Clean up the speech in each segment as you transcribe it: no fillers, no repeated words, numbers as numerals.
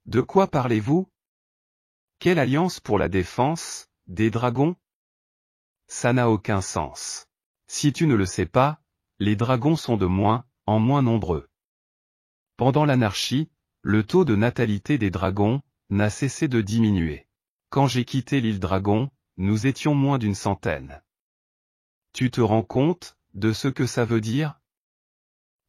De quoi parlez-vous? Quelle alliance pour la défense, des dragons? Ça n'a aucun sens. Si tu ne le sais pas, les dragons sont de moins en moins nombreux. Pendant l'anarchie, le taux de natalité des dragons n'a cessé de diminuer. Quand j'ai quitté l'île Dragon, nous étions moins d'une centaine. Tu te rends compte de ce que ça veut dire?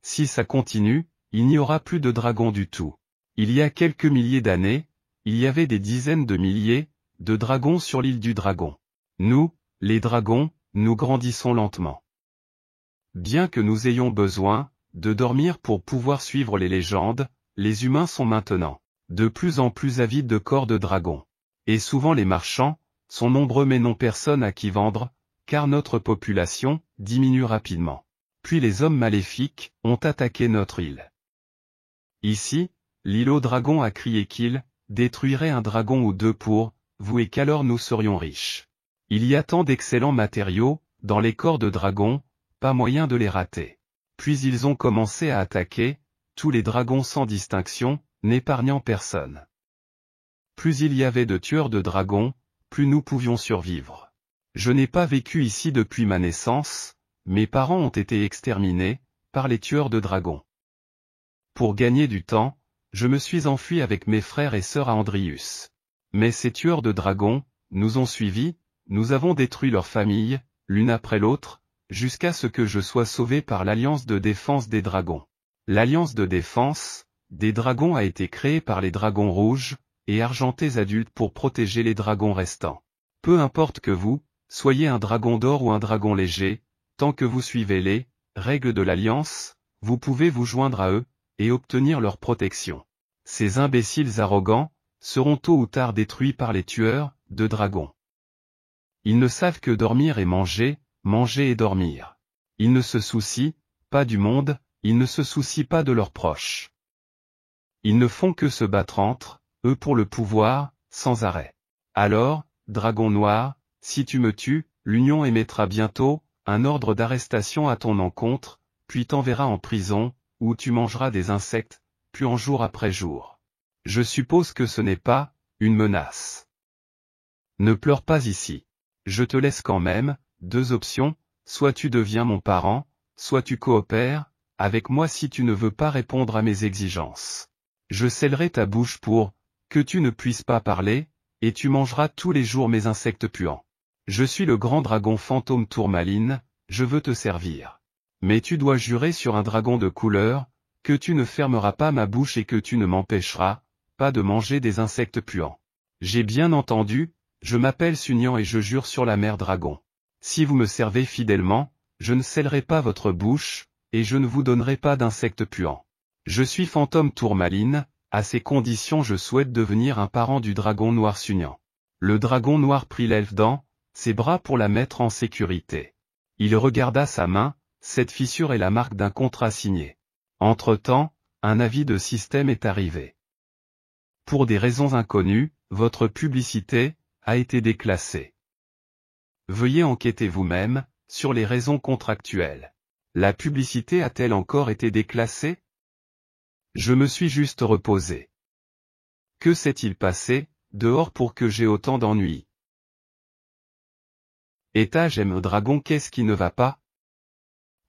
Si ça continue, il n'y aura plus de dragons du tout. Il y a quelques milliers d'années, il y avait des dizaines de milliers de dragons sur l'île du Dragon. Nous, les dragons, nous grandissons lentement. Bien que nous ayons besoin de dormir pour pouvoir suivre les légendes, les humains sont maintenant de plus en plus avides de corps de dragon. Et souvent les marchands sont nombreux mais n'ont personne à qui vendre, car notre population diminue rapidement. Puis les hommes maléfiques ont attaqué notre île. Ici, l'île au dragon a crié qu'il détruirait un dragon ou deux pour vous et qu'alors nous serions riches. Il y a tant d'excellents matériaux dans les corps de dragon, pas moyen de les rater. Puis ils ont commencé à attaquer tous les dragons sans distinction, n'épargnant personne. Plus il y avait de tueurs de dragons, plus nous pouvions survivre. Je n'ai pas vécu ici depuis ma naissance, mes parents ont été exterminés par les tueurs de dragons. Pour gagner du temps, je me suis enfui avec mes frères et sœurs à Andrius. Mais ces tueurs de dragons nous ont suivis, nous avons détruit leurs familles, l'une après l'autre, jusqu'à ce que je sois sauvé par l'Alliance de défense des dragons. L'Alliance de défense des dragons a été créée par les dragons rouges et argentés adultes pour protéger les dragons restants. Peu importe que vous soyez un dragon d'or ou un dragon léger, tant que vous suivez les règles de l'Alliance, vous pouvez vous joindre à eux et obtenir leur protection. Ces imbéciles arrogants seront tôt ou tard détruits par les tueurs de dragons. Ils ne savent que dormir et manger, manger et dormir. Ils ne se soucient pas du monde, ils ne se soucient pas de leurs proches. Ils ne font que se battre entre eux pour le pouvoir, sans arrêt. Alors, dragon noir, si tu me tues, l'Union émettra bientôt un ordre d'arrestation à ton encontre, puis t'enverra en prison, où tu mangeras des insectes, puis en jour après jour. Je suppose que ce n'est pas une menace. Ne pleure pas ici. Je te laisse quand même deux options, soit tu deviens mon parent, soit tu coopères avec moi si tu ne veux pas répondre à mes exigences. Je scellerai ta bouche pour que tu ne puisses pas parler, et tu mangeras tous les jours mes insectes puants. Je suis le grand dragon fantôme Tourmaline, je veux te servir. Mais tu dois jurer sur un dragon de couleur, que tu ne fermeras pas ma bouche et que tu ne m'empêcheras pas de manger des insectes puants. J'ai bien entendu, je m'appelle Sunian et je jure sur la mère dragon. Si vous me servez fidèlement, je ne scellerai pas votre bouche, et je ne vous donnerai pas d'insectes puants. Je suis fantôme Tourmaline, à ces conditions je souhaite devenir un parent du dragon noir Sunian. Le dragon noir prit l'elfe dans ses bras pour la mettre en sécurité. Il regarda sa main, cette fissure est la marque d'un contrat signé. Entre-temps, un avis de système est arrivé. Pour des raisons inconnues, votre publicité a été déclassée. Veuillez enquêter vous-même sur les raisons contractuelles. La publicité a-t-elle encore été déclassée? Je me suis juste reposé. Que s'est-il passé dehors pour que j'aie autant d'ennuis? Étage M. Dragon, qu'est-ce qui ne va pas?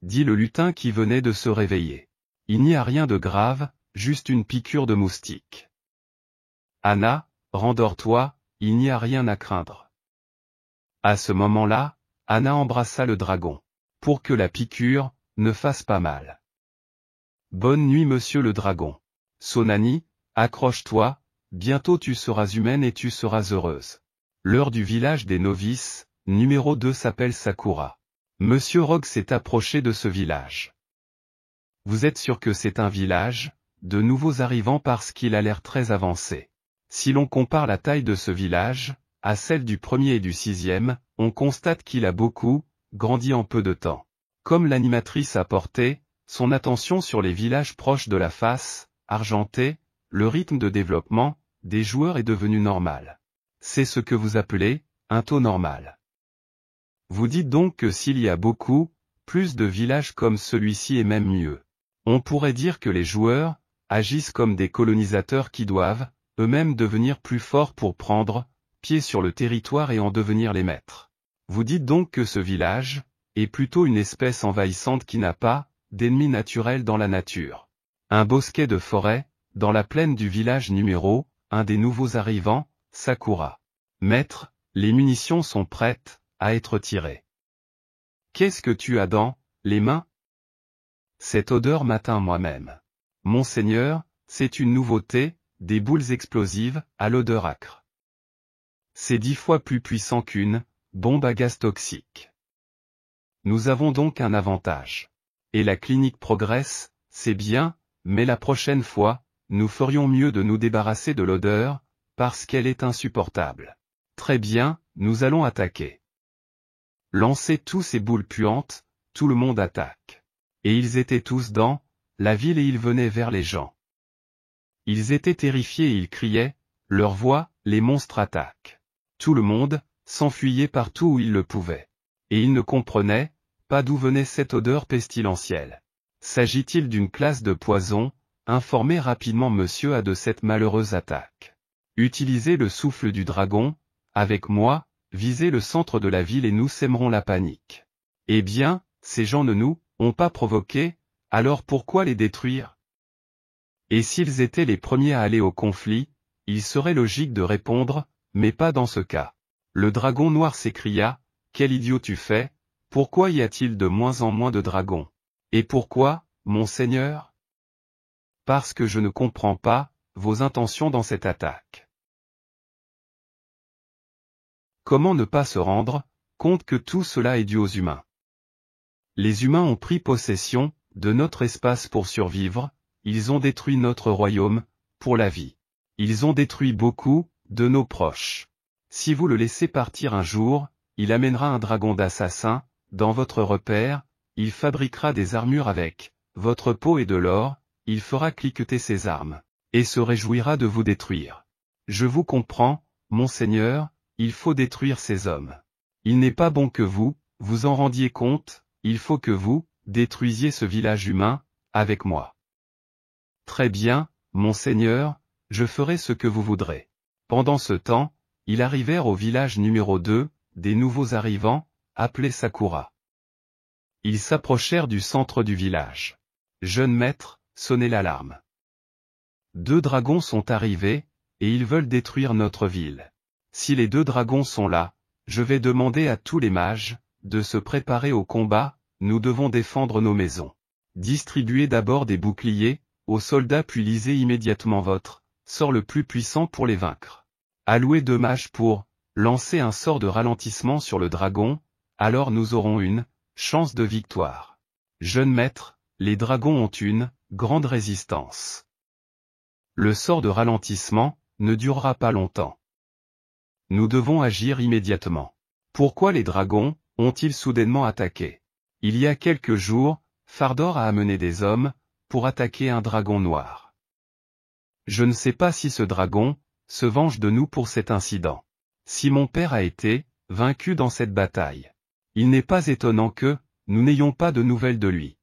Dit le lutin qui venait de se réveiller. Il n'y a rien de grave, juste une piqûre de moustique. Anna, rendors-toi, il n'y a rien à craindre. À ce moment-là, Anna embrassa le dragon. Pour que la piqûre ne fasse pas mal. Bonne nuit monsieur le dragon. Sonani, accroche-toi, bientôt tu seras humaine et tu seras heureuse. L'heure du village des novices, numéro 2 s'appelle Sakura. Monsieur Rogue s'est approché de ce village. Vous êtes sûr que c'est un village de nouveaux arrivants parce qu'il a l'air très avancé. Si l'on compare la taille de ce village à celle du premier et du 6e, on constate qu'il a beaucoup grandi en peu de temps. Comme l'animatrice a porté son attention sur les villages proches de la face argentée, le rythme de développement des joueurs est devenu normal. C'est ce que vous appelez un taux normal. Vous dites donc que s'il y a beaucoup plus de villages comme celui-ci et même mieux, on pourrait dire que les joueurs agissent comme des colonisateurs qui doivent, eux-mêmes devenir plus forts pour prendre pied sur le territoire et en devenir les maîtres. Vous dites donc que ce village est plutôt une espèce envahissante qui n'a pas d'ennemi naturel dans la nature. Un bosquet de forêt, dans la plaine du village numéro 1 des nouveaux arrivants, Sakura. Maître, les munitions sont prêtes à être tirées. Qu'est-ce que tu as dans les mains? Cette odeur m'atteint moi-même. Monseigneur, c'est une nouveauté, des boules explosives, à l'odeur âcre. C'est 10 fois plus puissant qu'une bombe à gaz toxique. Nous avons donc un avantage. Et la clinique progresse, c'est bien, mais la prochaine fois, nous ferions mieux de nous débarrasser de l'odeur, parce qu'elle est insupportable. Très bien, nous allons attaquer. Lancez tous ces boules puantes, tout le monde attaque. Et ils étaient tous dans la ville et ils venaient vers les gens. Ils étaient terrifiés et ils criaient, leur voix, les monstres attaquent. Tout le monde s'enfuyait partout où il le pouvait. Et ils ne comprenaient pas d'où venait cette odeur pestilentielle. S'agit-il d'une classe de poison? Informez rapidement Monsieur A de cette malheureuse attaque. Utilisez le souffle du dragon, avec moi, visez le centre de la ville et nous sèmerons la panique. Eh bien, ces gens ne nous ont pas provoqués, alors pourquoi les détruire? Et s'ils étaient les premiers à aller au conflit, il serait logique de répondre, mais pas dans ce cas. Le dragon noir s'écria, quel idiot tu fais, pourquoi y a-t-il de moins en moins de dragons? Et pourquoi, monseigneur? Parce que je ne comprends pas vos intentions dans cette attaque. Comment ne pas se rendre compte que tout cela est dû aux humains? Les humains ont pris possession de notre espace pour survivre, ils ont détruit notre royaume, pour la vie. Ils ont détruit beaucoup de nos proches. Si vous le laissez partir un jour, il amènera un dragon d'assassin dans votre repère, il fabriquera des armures avec votre peau et de l'or, il fera cliqueter ses armes, et se réjouira de vous détruire. Je vous comprends, monseigneur, il faut détruire ces hommes. Il n'est pas bon que vous en rendiez compte, il faut que vous détruisiez ce village humain, avec moi. Très bien, monseigneur, je ferai ce que vous voudrez. Pendant ce temps, ils arrivèrent au village numéro 2, des nouveaux arrivants, appelé Sakura. Ils s'approchèrent du centre du village. Jeune maître, sonnez l'alarme. 2 dragons sont arrivés, et ils veulent détruire notre ville. Si les 2 dragons sont là, je vais demander à tous les mages de se préparer au combat, nous devons défendre nos maisons. Distribuez d'abord des boucliers aux soldats puis lisez immédiatement votre sort le plus puissant pour les vaincre. Allouez 2 mages pour lancer un sort de ralentissement sur le dragon, alors nous aurons une chance de victoire. Jeune maître, les dragons ont une grande résistance. Le sort de ralentissement ne durera pas longtemps. Nous devons agir immédiatement. Pourquoi les dragons ont-ils soudainement attaqué? Il y a quelques jours, Fardor a amené des hommes pour attaquer un dragon noir. Je ne sais pas si ce dragon se venge de nous pour cet incident. Si mon père a été vaincu dans cette bataille, il n'est pas étonnant que nous n'ayons pas de nouvelles de lui.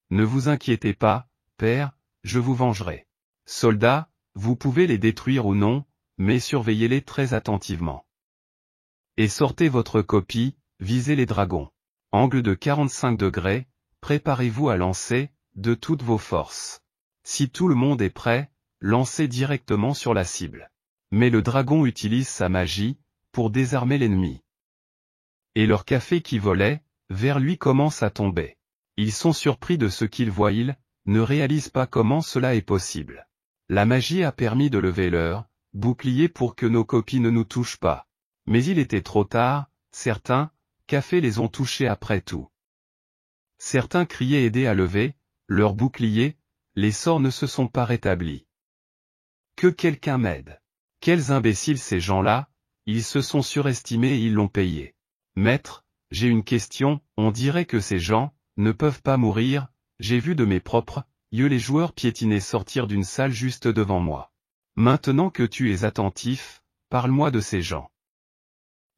Ne vous inquiétez pas, père, je vous vengerai. Soldats, vous pouvez les détruire ou non, mais surveillez-les très attentivement. Et sortez votre copie, visez les dragons. Angle de 45 degrés, préparez-vous à lancer de toutes vos forces. Si tout le monde est prêt, lancez directement sur la cible. Mais le dragon utilise sa magie pour désarmer l'ennemi. Et leur café qui volait vers lui commence à tomber. Ils sont surpris de ce qu'ils voient, ils ne réalisent pas comment cela est possible. La magie a permis de lever leur bouclier pour que nos copies ne nous touchent pas. Mais il était trop tard, certains cafés les ont touchés après tout. Certains criaient aider à lever leur bouclier, les sorts ne se sont pas rétablis. Que quelqu'un m'aide. Quels imbéciles ces gens-là, ils se sont surestimés et ils l'ont payé. Maître, j'ai une question, on dirait que ces gens ne peuvent pas mourir, j'ai vu de mes propres yeux les joueurs piétinés sortir d'une salle juste devant moi. Maintenant que tu es attentif, parle-moi de ces gens.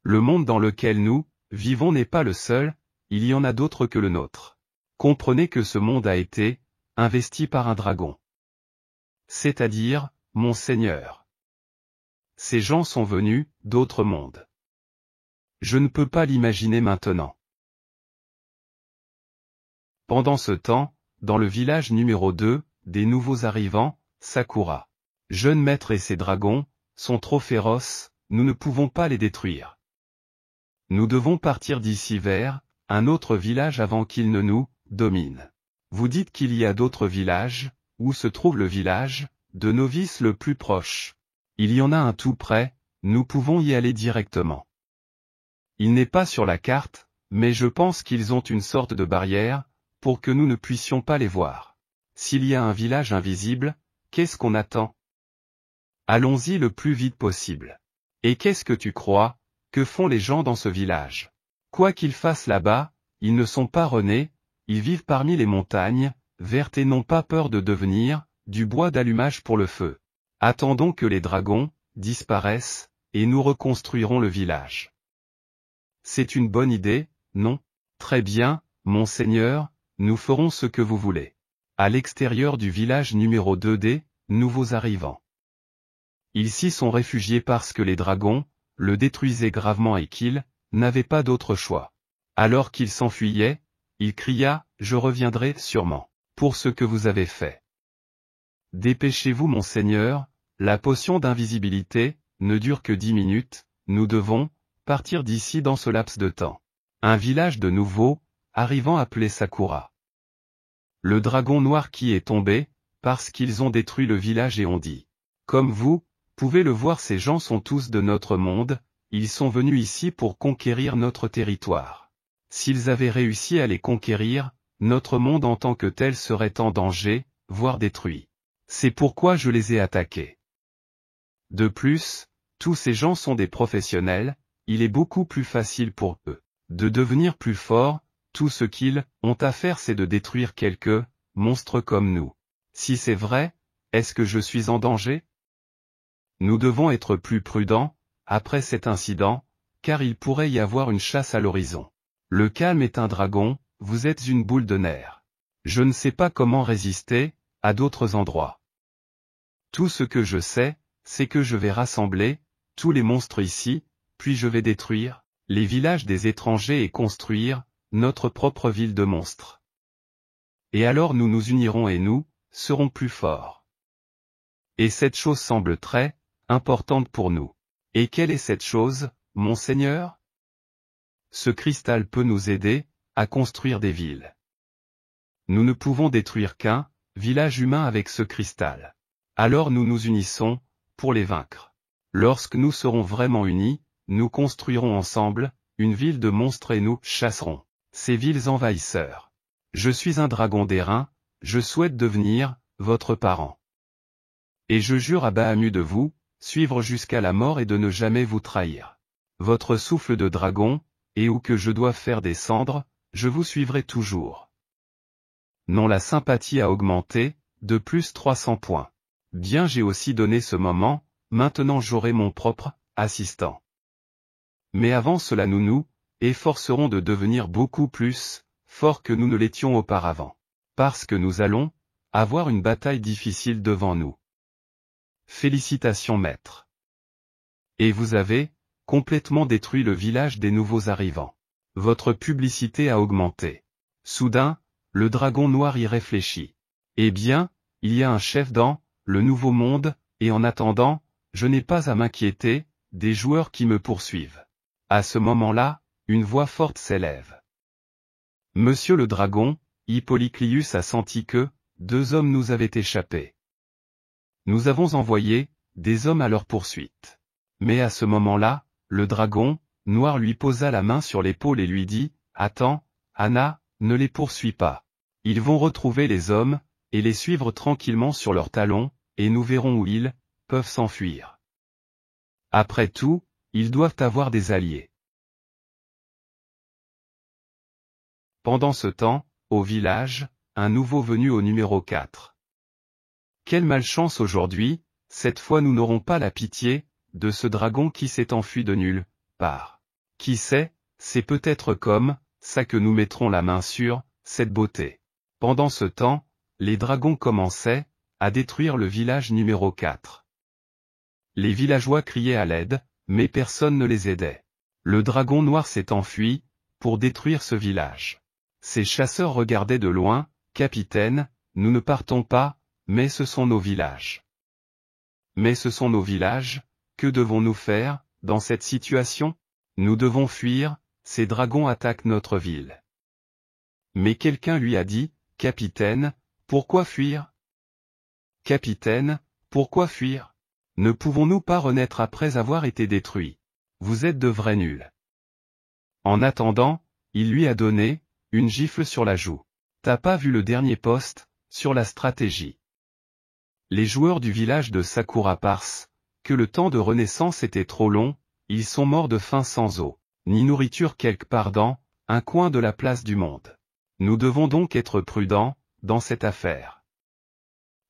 Le monde dans lequel nous vivons n'est pas le seul, il y en a d'autres que le nôtre. Comprenez que ce monde a été investi par un dragon. C'est-à-dire, mon Seigneur. Ces gens sont venus d'autres mondes. Je ne peux pas l'imaginer maintenant. Pendant ce temps, dans le village numéro 2, des nouveaux arrivants, Sakura. Jeune maître et ses dragons, sont trop féroces, nous ne pouvons pas les détruire. Nous devons partir d'ici vers un autre village avant qu'ils ne nous dominent. Vous dites qu'il y a d'autres villages, où se trouve le village de novices le plus proche. Il y en a un tout près, nous pouvons y aller directement. Il n'est pas sur la carte, mais je pense qu'ils ont une sorte de barrière, pour que nous ne puissions pas les voir. S'il y a un village invisible, qu'est-ce qu'on attend? Allons-y le plus vite possible. Et qu'est-ce que tu crois, que font les gens dans ce village? Quoi qu'ils fassent là-bas, ils ne sont pas renés, ils vivent parmi les montagnes, vertes et n'ont pas peur de devenir du bois d'allumage pour le feu. Attendons que les dragons disparaissent, et nous reconstruirons le village. C'est une bonne idée, non? Très bien, mon Seigneur, nous ferons ce que vous voulez. À l'extérieur du village numéro 2 des nouveaux arrivants. Ils s'y sont réfugiés parce que les dragons le détruisaient gravement et qu'ils n'avaient pas d'autre choix. Alors qu'il s'enfuyait, il cria, « Je reviendrai sûrement, pour ce que vous avez fait. » Dépêchez-vous mon Seigneur, la potion d'invisibilité ne dure que 10 minutes, nous devons partir d'ici dans ce laps de temps. Un village de nouveau, arrivant appelé Sakura. Le dragon noir qui est tombé, parce qu'ils ont détruit le village et ont dit. Comme vous, pouvez le voir, ces gens sont tous de notre monde, ils sont venus ici pour conquérir notre territoire. S'ils avaient réussi à les conquérir, notre monde en tant que tel serait en danger, voire détruit. C'est pourquoi je les ai attaqués. De plus, tous ces gens sont des professionnels, il est beaucoup plus facile pour eux de devenir plus forts, tout ce qu'ils ont à faire c'est de détruire quelques monstres comme nous. Si c'est vrai, est-ce que je suis en danger? Nous devons être plus prudents, après cet incident, car il pourrait y avoir une chasse à l'horizon. Le calme est un dragon, vous êtes une boule de nerfs. Je ne sais pas comment résister à d'autres endroits. Tout ce que je sais, c'est que je vais rassembler tous les monstres ici, puis je vais détruire les villages des étrangers et construire notre propre ville de monstres. Et alors nous nous unirons et nous serons plus forts. Et cette chose semble très importante pour nous. Et quelle est cette chose, mon Seigneur? Ce cristal peut nous aider à construire des villes. Nous ne pouvons détruire qu'un village humain avec ce cristal. Alors nous nous unissons pour les vaincre. Lorsque nous serons vraiment unis, nous construirons ensemble une ville de monstres et nous chasserons ces villes envahisseurs. Je suis un dragon d'airain, je souhaite devenir votre parent. Et je jure à Bahamut de vous suivre jusqu'à la mort et de ne jamais vous trahir. Votre souffle de dragon, et où que je dois faire descendre, je vous suivrai toujours. Non, la sympathie a augmenté, de plus 300 points. Bien, j'ai aussi donné ce moment, maintenant j'aurai mon propre assistant. Mais avant cela nous efforcerons de devenir beaucoup plus forts que nous ne l'étions auparavant. Parce que nous allons avoir une bataille difficile devant nous. Félicitations maître. Et vous avez complètement détruit le village des nouveaux arrivants. Votre publicité a augmenté. Soudain, le dragon noir y réfléchit. Eh bien, il y a un chef dans le nouveau monde, et en attendant, je n'ai pas à m'inquiéter des joueurs qui me poursuivent. À ce moment-là, une voix forte s'élève. Monsieur le dragon, Hippolyclius a senti que 2 hommes nous avaient échappé. Nous avons envoyé des hommes à leur poursuite. Mais à ce moment-là, le dragon noir lui posa la main sur l'épaule et lui dit, « Attends, Anna, ne les poursuis pas. Ils vont retrouver les hommes, et les suivre tranquillement sur leurs talons, et nous verrons où ils peuvent s'enfuir. Après tout, ils doivent avoir des alliés. » Pendant ce temps, au village, un nouveau venu au numéro 4. Quelle malchance aujourd'hui, cette fois nous n'aurons pas la pitié de ce dragon qui s'est enfui de nulle part. Qui sait, c'est peut-être comme ça que nous mettrons la main sur cette beauté. Pendant ce temps, les dragons commençaient à détruire le village numéro 4. Les villageois criaient à l'aide, mais personne ne les aidait. Le dragon noir s'est enfui, pour détruire ce village. Ces chasseurs regardaient de loin, « Capitaine, nous ne partons pas, mais ce sont nos villages. » Mais ce sont nos villages, que devons-nous faire, dans cette situation? Nous devons fuir, ces dragons attaquent notre ville. Mais quelqu'un lui a dit, « Capitaine, pourquoi fuir? Capitaine, pourquoi fuir? Ne pouvons-nous pas renaître après avoir été détruits? Vous êtes de vrais nuls. » En attendant, il lui a donné une gifle sur la joue. T'as pas vu le dernier post sur la stratégie? Les joueurs du village de Sakura Pars, que le temps de renaissance était trop long, ils sont morts de faim sans eau, ni nourriture quelque part dans un coin de la place du monde. Nous devons donc être prudents dans cette affaire.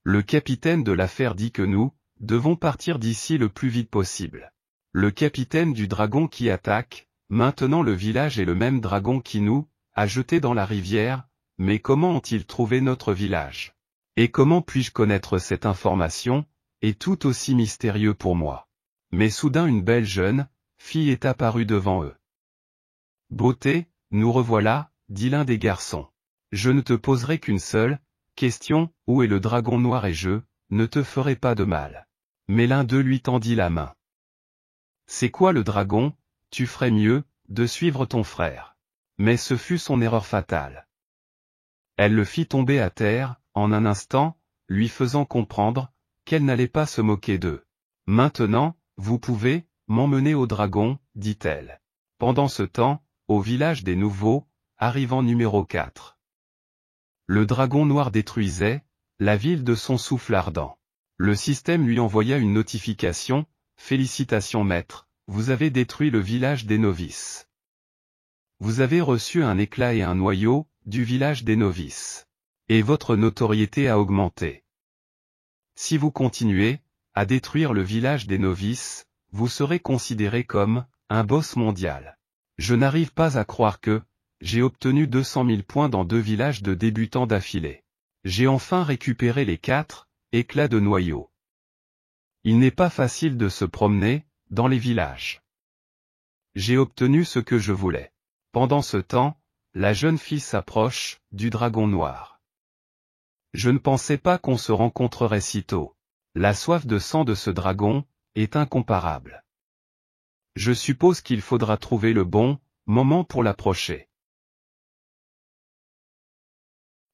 Le capitaine de l'affaire dit que nous devons partir d'ici le plus vite possible. Le capitaine du dragon qui attaque maintenant le village est le même dragon qui nous a jetés dans la rivière, mais comment ont-ils trouvé notre village? Et comment puis-je connaître cette information, est tout aussi mystérieux pour moi. Mais soudain une belle jeune fille est apparue devant eux. Beauté, nous revoilà, dit l'un des garçons. Je ne te poserai qu'une seule question, où est le dragon noir et je ne te ferai pas de mal. Mais l'un d'eux lui tendit la main. C'est quoi le dragon? Tu ferais mieux de suivre ton frère. Mais ce fut son erreur fatale. Elle le fit tomber à terre, en un instant, lui faisant comprendre qu'elle n'allait pas se moquer d'eux. Maintenant, vous pouvez m'emmener au dragon, dit-elle. Pendant ce temps, au village des nouveaux, arrivant numéro 4. Le dragon noir détruisait la ville de son souffle ardent. Le système lui envoya une notification, « Félicitations maître, vous avez détruit le village des novices. Vous avez reçu un éclat et un noyau du village des novices. Et votre notoriété a augmenté. Si vous continuez à détruire le village des novices, vous serez considéré comme un boss mondial. Je n'arrive pas à croire que j'ai obtenu 200 000 points dans 2 villages de débutants d'affilée. J'ai enfin récupéré les 4 éclats de noyaux. Il n'est pas facile de se promener dans les villages. J'ai obtenu ce que je voulais. » Pendant ce temps, la jeune fille s'approche du dragon noir. Je ne pensais pas qu'on se rencontrerait si tôt. La soif de sang de ce dragon est incomparable. Je suppose qu'il faudra trouver le bon moment pour l'approcher.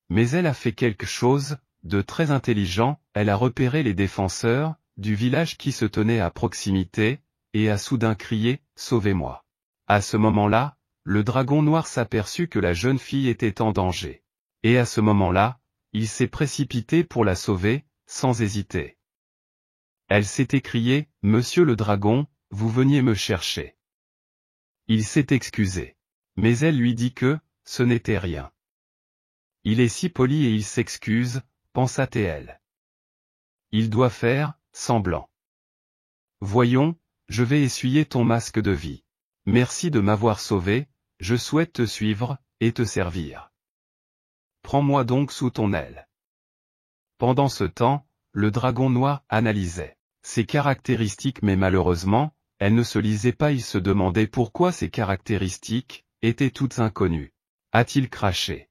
Mais elle a fait quelque chose de très intelligent, elle a repéré les défenseurs du village qui se tenaient à proximité, et a soudain crié « Sauvez-moi ». À ce moment-là, le dragon noir s'aperçut que la jeune fille était en danger. Et à ce moment-là, il s'est précipité pour la sauver, sans hésiter. Elle s'est écriée, « Monsieur le dragon, vous veniez me chercher. » Il s'est excusé. Mais elle lui dit que ce n'était rien. Il est si poli et il s'excuse, pensa-t-elle. Il doit faire semblant. Voyons, je vais essuyer ton masque de vie. Merci de m'avoir sauvé, je souhaite te suivre et te servir. Prends-moi donc sous ton aile. Pendant ce temps, le dragon noir analysait ses caractéristiques mais malheureusement, elles ne se lisaient pas. Il se demandait pourquoi ces caractéristiques étaient toutes inconnues. A-t-il craché?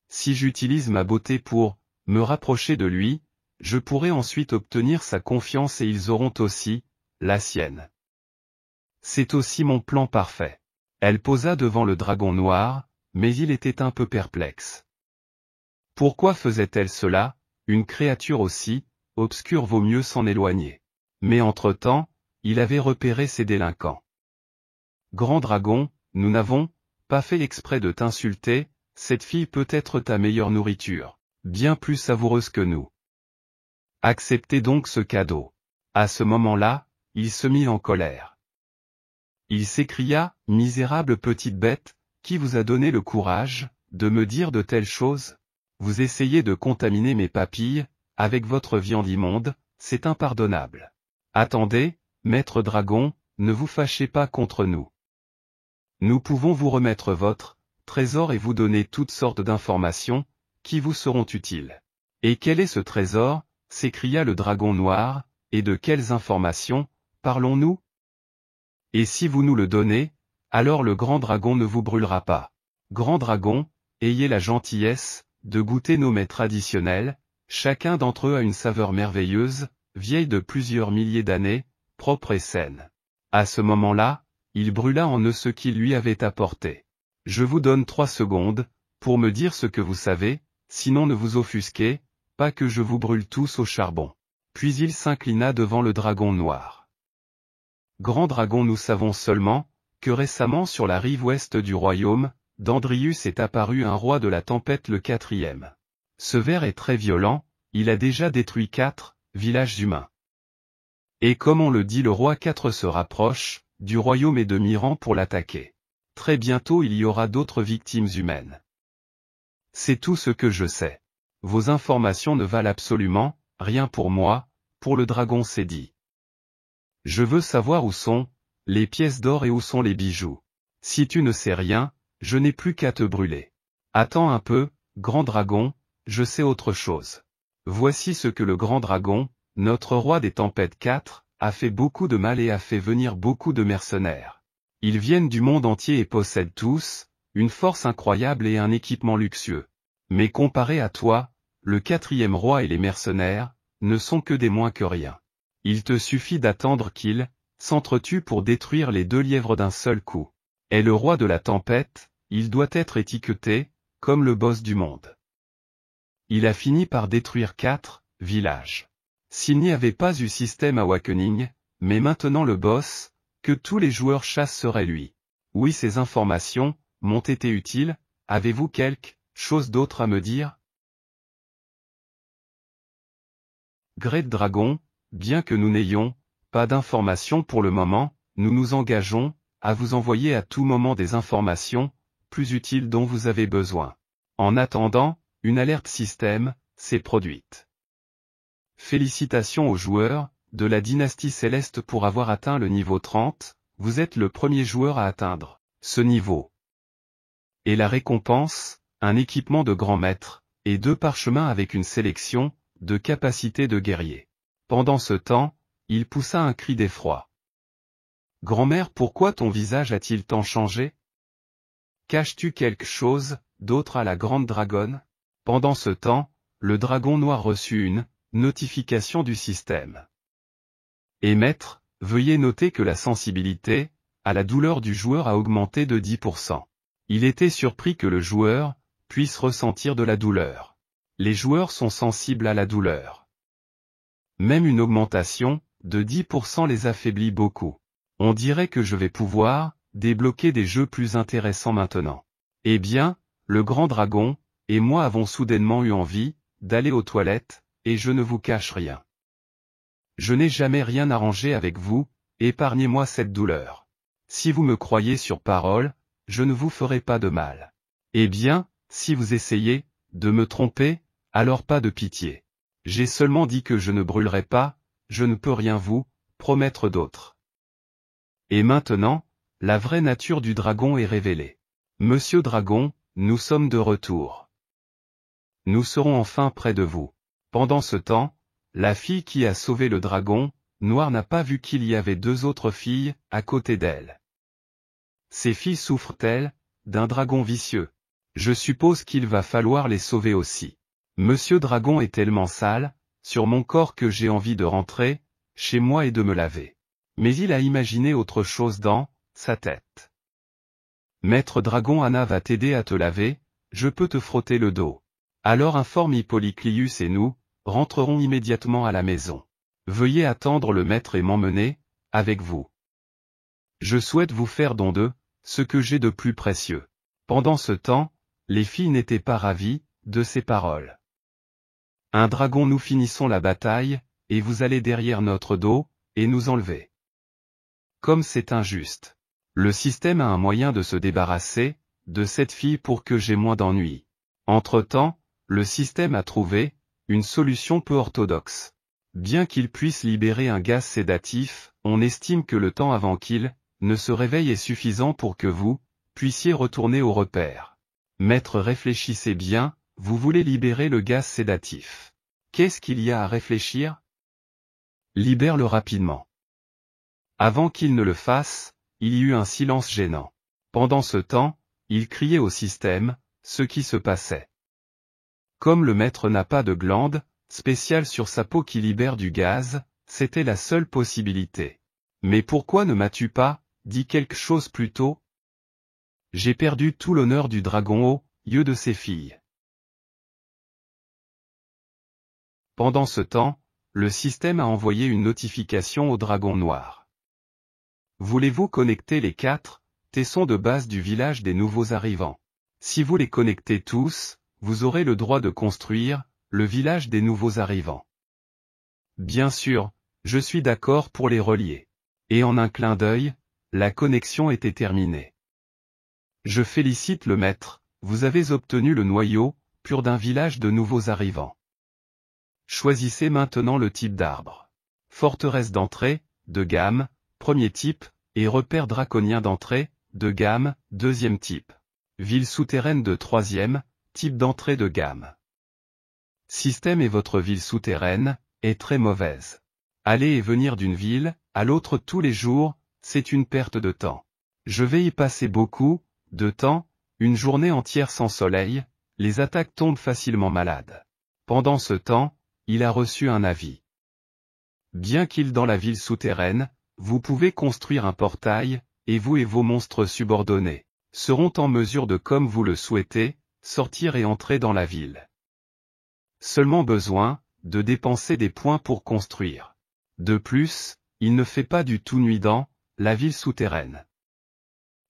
Si j'utilise ma beauté pour me rapprocher de lui, je pourrai ensuite obtenir sa confiance et ils auront aussi la sienne. C'est aussi mon plan parfait. Elle posa devant le dragon noir, mais il était un peu perplexe. Pourquoi faisait-elle cela? Une créature aussi obscure vaut mieux s'en éloigner. Mais entre-temps, il avait repéré ses délinquants. Grand dragon, nous n'avons pas fait exprès de t'insulter, cette fille peut être ta meilleure nourriture, bien plus savoureuse que nous. Acceptez donc ce cadeau. À ce moment-là, il se mit en colère. Il s'écria, « Misérable petite bête, qui vous a donné le courage de me dire de telles choses? Vous essayez de contaminer mes papilles avec votre viande immonde, c'est impardonnable. Attendez, maître dragon, ne vous fâchez pas contre nous. Nous pouvons vous remettre votre trésor et vous donner toutes sortes d'informations qui vous seront utiles. » Et quel est ce trésor? S'écria le dragon noir, et de quelles informations parlons-nous? Et si vous nous le donnez, alors le grand dragon ne vous brûlera pas. Grand dragon, ayez la gentillesse de goûter nos mets traditionnels, chacun d'entre eux a une saveur merveilleuse, vieille de plusieurs milliers d'années, propre et saine. À ce moment-là, il brûla en eux ce qu'il lui avait apporté. Je vous donne 3 secondes, pour me dire ce que vous savez, sinon ne vous offusquez, pas que je vous brûle tous au charbon. Puis il s'inclina devant le dragon noir. Grand dragon, nous savons seulement, que récemment sur la rive ouest du royaume, d'Andrius est apparu un roi de la tempête, le 4e. Ce ver est très violent, il a déjà détruit 4 villages humains. Et comme on le dit, le roi 4 se rapproche du royaume et de Miran pour l'attaquer. Très bientôt il y aura d'autres victimes humaines. C'est tout ce que je sais. Vos informations ne valent absolument rien pour moi, pour le dragon s'est dit. Je veux savoir où sont les pièces d'or et où sont les bijoux. Si tu ne sais rien, je n'ai plus qu'à te brûler. Attends un peu, grand dragon, je sais autre chose. Voici ce que le grand dragon, notre roi des tempêtes 4, a fait beaucoup de mal et a fait venir beaucoup de mercenaires. Ils viennent du monde entier et possèdent tous une force incroyable et un équipement luxueux. Mais comparé à toi, le 4e roi et les mercenaires ne sont que des moins que rien. Il te suffit d'attendre qu'ils s'entretuent pour détruire les 2 lièvres d'un seul coup. Est le roi de la tempête, il doit être étiqueté comme le boss du monde. Il a fini par détruire 4 villages. S'il n'y avait pas eu système Awakening, mais maintenant le boss, que tous les joueurs chassent serait lui. Oui, ces informations m'ont été utiles. Avez-vous quelque chose d'autre à me dire? Great Dragon, bien que nous n'ayons pas d'informations pour le moment, nous nous engageons à vous envoyer à tout moment des informations plus utiles dont vous avez besoin. En attendant, une alerte système s'est produite. Félicitations aux joueurs de la dynastie céleste pour avoir atteint le niveau 30, vous êtes le premier joueur à atteindre ce niveau. Et la récompense, un équipement de grand maître, et 2 parchemins avec une sélection de capacités de guerrier. Pendant ce temps, il poussa un cri d'effroi. Grand-mère, pourquoi ton visage a-t-il tant changé? Caches-tu quelque chose d'autre à la grande dragonne? Pendant ce temps, le dragon noir reçut une notification du système. Et maître, veuillez noter que la sensibilité à la douleur du joueur a augmenté de 10%. Il était surpris que le joueur puisse ressentir de la douleur. Les joueurs sont sensibles à la douleur. Même une augmentation de 10% les affaiblit beaucoup. On dirait que je vais pouvoir débloquer des jeux plus intéressants maintenant. Eh bien, le grand dragon et moi avons soudainement eu envie d'aller aux toilettes, et je ne vous cache rien. Je n'ai jamais rien arrangé avec vous, épargnez-moi cette douleur. Si vous me croyez sur parole, je ne vous ferai pas de mal. Eh bien, si vous essayez de me tromper, alors pas de pitié. J'ai seulement dit que je ne brûlerai pas, je ne peux rien vous promettre d'autre. Et maintenant, la vraie nature du dragon est révélée. Monsieur Dragon, nous sommes de retour. Nous serons enfin près de vous. Pendant ce temps, la fille qui a sauvé le dragon noir n'a pas vu qu'il y avait 2 autres filles à côté d'elle. Ces filles souffrent-elles d'un dragon vicieux? Je suppose qu'il va falloir les sauver aussi. Monsieur Dragon est tellement sale sur mon corps que j'ai envie de rentrer chez moi et de me laver. Mais il a imaginé autre chose dans sa tête. Maître Dragon, Anna va t'aider à te laver, je peux te frotter le dos. Alors informe Hippolyclius et nous rentrerons immédiatement à la maison. Veuillez attendre le maître et m'emmener avec vous. Je souhaite vous faire don de ce que j'ai de plus précieux. Pendant ce temps, les filles n'étaient pas ravies de ces paroles. Un dragon, nous finissons la bataille, et vous allez derrière notre dos, et nous enlever. Comme c'est injuste. Le système a un moyen de se débarrasser de cette fille pour que j'ai moins d'ennuis. Entre-temps, le système a trouvé une solution peu orthodoxe. Bien qu'il puisse libérer un gaz sédatif, on estime que le temps avant qu'il ne se réveille est suffisant pour que vous puissiez retourner au repère. Maître, réfléchissez bien, vous voulez libérer le gaz sédatif. Qu'est-ce qu'il y a à réfléchir? Libère-le rapidement. Avant qu'il ne le fasse, il y eut un silence gênant. Pendant ce temps, il criait au système, ce qui se passait. Comme le maître n'a pas de glande spéciale sur sa peau qui libère du gaz, c'était la seule possibilité. Mais pourquoi ne m'as-tu pas dit quelque chose plus tôt? J'ai perdu tout l'honneur du dragon aux yeux de ses filles. Pendant ce temps, le système a envoyé une notification au dragon noir. Voulez-vous connecter les 4 tessons de base du village des nouveaux arrivants? Si vous les connectez tous, vous aurez le droit de construire le village des nouveaux arrivants. Bien sûr, je suis d'accord pour les relier. Et en un clin d'œil, la connexion était terminée. Je félicite le maître, vous avez obtenu le noyau pur d'un village de nouveaux arrivants. Choisissez maintenant le type d'arbre. Forteresse d'entrée, de gamme, premier type, et repère draconien d'entrée, de gamme, deuxième type. Ville souterraine de troisième, type d'entrée de gamme. Système et votre ville souterraine est très mauvaise. Aller et venir d'une ville à l'autre tous les jours, c'est une perte de temps. Je vais y passer beaucoup de temps, une journée entière sans soleil, les attaques tombent facilement malades. Pendant ce temps, il a reçu un avis. Bien qu'il dans la ville souterraine, vous pouvez construire un portail, et vous et vos monstres subordonnés seront en mesure de, comme vous le souhaitez, sortir et entrer dans la ville. Seulement besoin de dépenser des points pour construire. De plus, il ne fait pas du tout nuit dans la ville souterraine.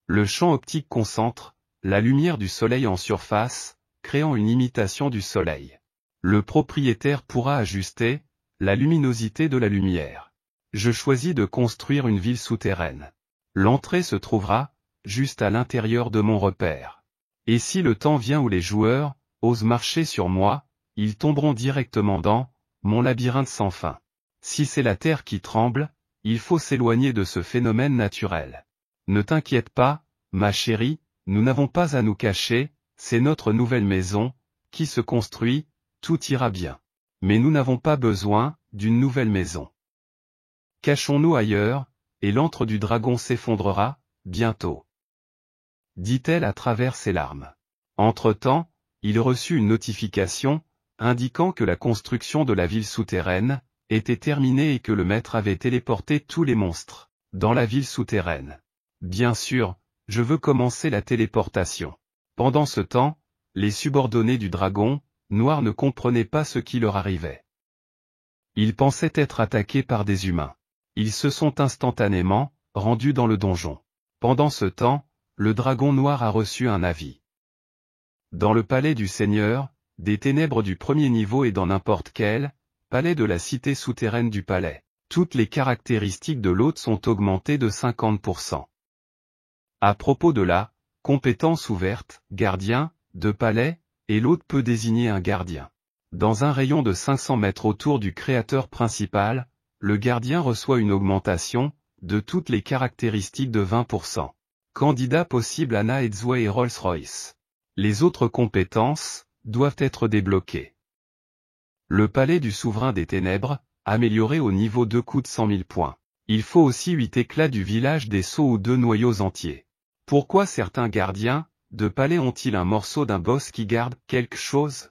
Le champ optique concentre la lumière du soleil en surface, créant une imitation du soleil. Le propriétaire pourra ajuster la luminosité de la lumière. Je choisis de construire une ville souterraine. L'entrée se trouvera juste à l'intérieur de mon repère. Et si le temps vient où les joueurs osent marcher sur moi, ils tomberont directement dans mon labyrinthe sans fin. Si c'est la terre qui tremble, il faut s'éloigner de ce phénomène naturel. Ne t'inquiète pas, ma chérie, nous n'avons pas à nous cacher, c'est notre nouvelle maison qui se construit, tout ira bien. Mais nous n'avons pas besoin d'une nouvelle maison. Cachons-nous ailleurs, et l'antre du dragon s'effondrera, bientôt. Dit-elle à travers ses larmes. Entre-temps, il reçut une notification, indiquant que la construction de la ville souterraine était terminée et que le maître avait téléporté tous les monstres dans la ville souterraine. Bien sûr, je veux commencer la téléportation. Pendant ce temps, les subordonnés du dragon noir ne comprenaient pas ce qui leur arrivait. Ils pensaient être attaqués par des humains. Ils se sont instantanément rendus dans le donjon. Pendant ce temps, le dragon noir a reçu un avis. Dans le palais du Seigneur, des ténèbres du premier niveau et dans n'importe quel palais de la cité souterraine du palais, toutes les caractéristiques de l'hôte sont augmentées de 50%. À propos de la compétence ouverte, gardien, de palais, et l'hôte peut désigner un gardien. Dans un rayon de 500 mètres autour du créateur principal, le gardien reçoit une augmentation de toutes les caractéristiques de 20%. Candidat possible Anna Edzwa et Rolls-Royce. Les autres compétences doivent être débloquées. Le palais du souverain des ténèbres, amélioré au niveau 2 coûte 100 000 points. Il faut aussi 8 éclats du village des sceaux ou 2 noyaux entiers. Pourquoi certains gardiens de palais ont-ils un morceau d'un boss qui garde quelque chose?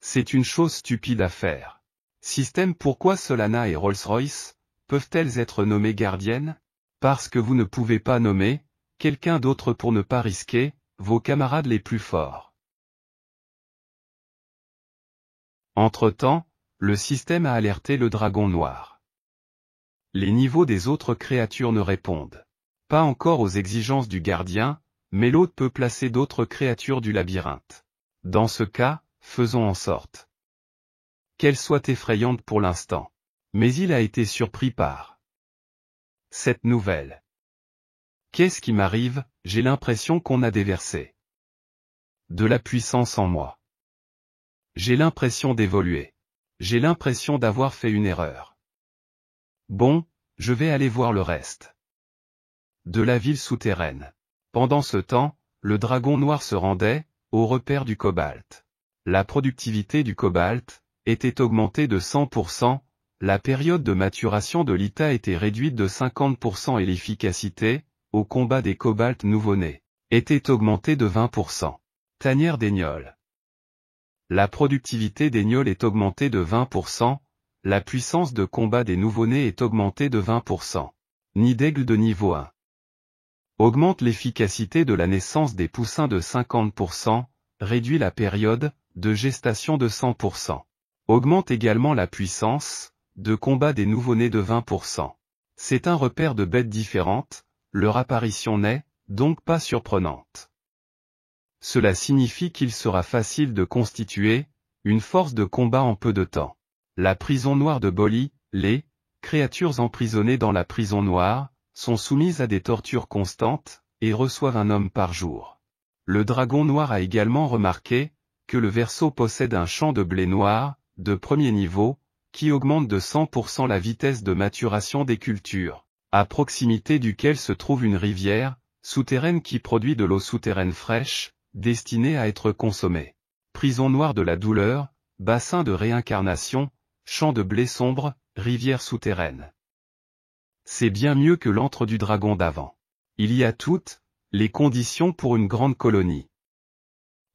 C'est une chose stupide à faire. Système. Pourquoi Solana et Rolls-Royce peuvent-elles être nommées gardiennes? Parce que vous ne pouvez pas nommer quelqu'un d'autre pour ne pas risquer vos camarades les plus forts. Entre-temps, le système a alerté le dragon noir. Les niveaux des autres créatures ne répondent pas encore aux exigences du gardien, mais l'hôte peut placer d'autres créatures du labyrinthe. Dans ce cas, faisons en sorte qu'elle soit effrayante pour l'instant. Mais il a été surpris par cette nouvelle. Qu'est-ce qui m'arrive? J'ai l'impression qu'on a déversé de la puissance en moi. J'ai l'impression d'évoluer. J'ai l'impression d'avoir fait une erreur. Bon, je vais aller voir le reste de la ville souterraine. Pendant ce temps, le dragon noir se rendait au repère du cobalt. La productivité du cobalt était augmentée de 100%, la période de maturation de l'ITA était réduite de 50% et l'efficacité, au combat des cobalts nouveau-nés, était augmentée de 20%. Tanière des gnolls. La productivité des gnolls est augmentée de 20%, la puissance de combat des nouveau-nés est augmentée de 20%. Nid d'aigle de niveau 1. Augmente l'efficacité de la naissance des poussins de 50%, réduit la période de gestation de 100%. Augmente également la puissance de combat des nouveau-nés de 20%. C'est un repère de bêtes différentes, leur apparition n'est donc pas surprenante. Cela signifie qu'il sera facile de constituer une force de combat en peu de temps. La prison noire de Bolli, les créatures emprisonnées dans la prison noire sont soumises à des tortures constantes et reçoivent un homme par jour. Le dragon noir a également remarqué que le verso possède un champ de blé noir de premier niveau qui augmente de 100% la vitesse de maturation des cultures, à proximité duquel se trouve une rivière souterraine qui produit de l'eau souterraine fraîche, destinée à être consommée. Prison noire de la douleur, bassin de réincarnation, champ de blé sombre, rivière souterraine. C'est bien mieux que l'antre du dragon d'avant. Il y a toutes les conditions pour une grande colonie.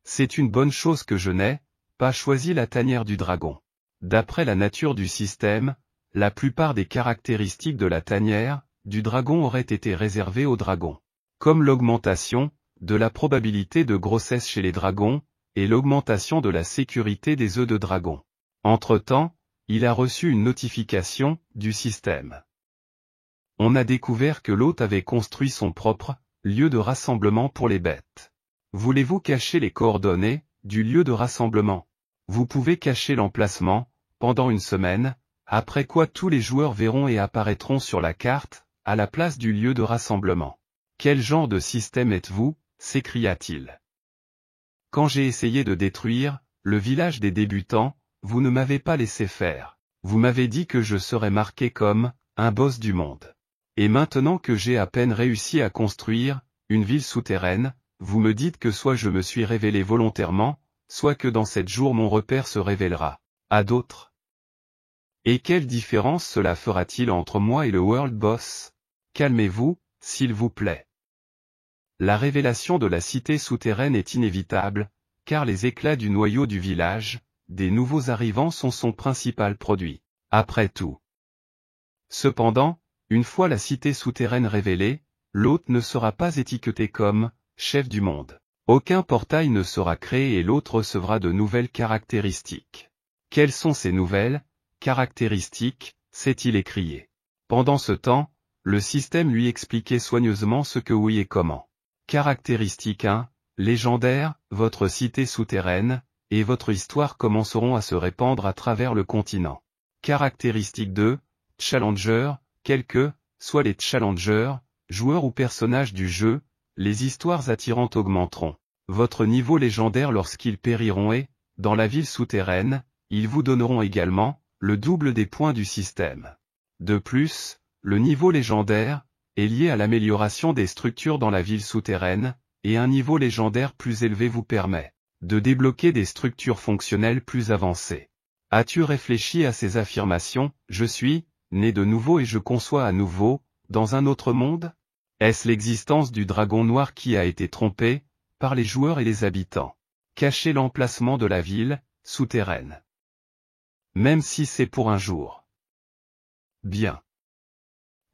C'est une bonne chose que je n'ai pas choisi la tanière du dragon. D'après la nature du système, la plupart des caractéristiques de la tanière du dragon auraient été réservées aux dragons, comme l'augmentation de la probabilité de grossesse chez les dragons, et l'augmentation de la sécurité des œufs de dragon. Entre-temps, il a reçu une notification du système. On a découvert que l'hôte avait construit son propre lieu de rassemblement pour les bêtes. Voulez-vous cacher les coordonnées du lieu de rassemblement? Vous pouvez cacher l'emplacement pendant une semaine, après quoi tous les joueurs verront et apparaîtront sur la carte, à la place du lieu de rassemblement. Quel genre de système êtes-vous? S'écria-t-il. Quand j'ai essayé de détruire le village des débutants, vous ne m'avez pas laissé faire. Vous m'avez dit que je serais marqué comme un boss du monde. Et maintenant que j'ai à peine réussi à construire une ville souterraine, vous me dites que soit je me suis révélé volontairement, soit que dans 7 jours mon repère se révélera à d'autres. Et quelle différence cela fera-t-il entre moi et le World Boss? Calmez-vous, s'il vous plaît. La révélation de la cité souterraine est inévitable, car les éclats du noyau du village, des nouveaux arrivants sont son principal produit, après tout. Cependant, une fois la cité souterraine révélée, l'hôte ne sera pas étiqueté comme « chef du monde ». Aucun portail ne sera créé et l'hôte recevra de nouvelles caractéristiques. Quelles sont ces nouvelles caractéristiques, s'est-il écrié. Pendant ce temps, le système lui expliquait soigneusement ce que oui et comment. Caractéristique 1, légendaire, votre cité souterraine, et votre histoire commenceront à se répandre à travers le continent. Caractéristique 2, challenger, quels que soient les challengers, joueurs ou personnages du jeu, les histoires attirantes augmenteront. Votre niveau légendaire lorsqu'ils périront et, dans la ville souterraine, ils vous donneront également le double des points du système. De plus, le niveau légendaire est lié à l'amélioration des structures dans la ville souterraine, et un niveau légendaire plus élevé vous permet de débloquer des structures fonctionnelles plus avancées. As-tu réfléchi à ces affirmations? Je suis né de nouveau et je conçois à nouveau, dans un autre monde? Est-ce l'existence du dragon noir qui a été trompée par les joueurs et les habitants? Cacher l'emplacement de la ville souterraine. Même si c'est pour un jour. Bien.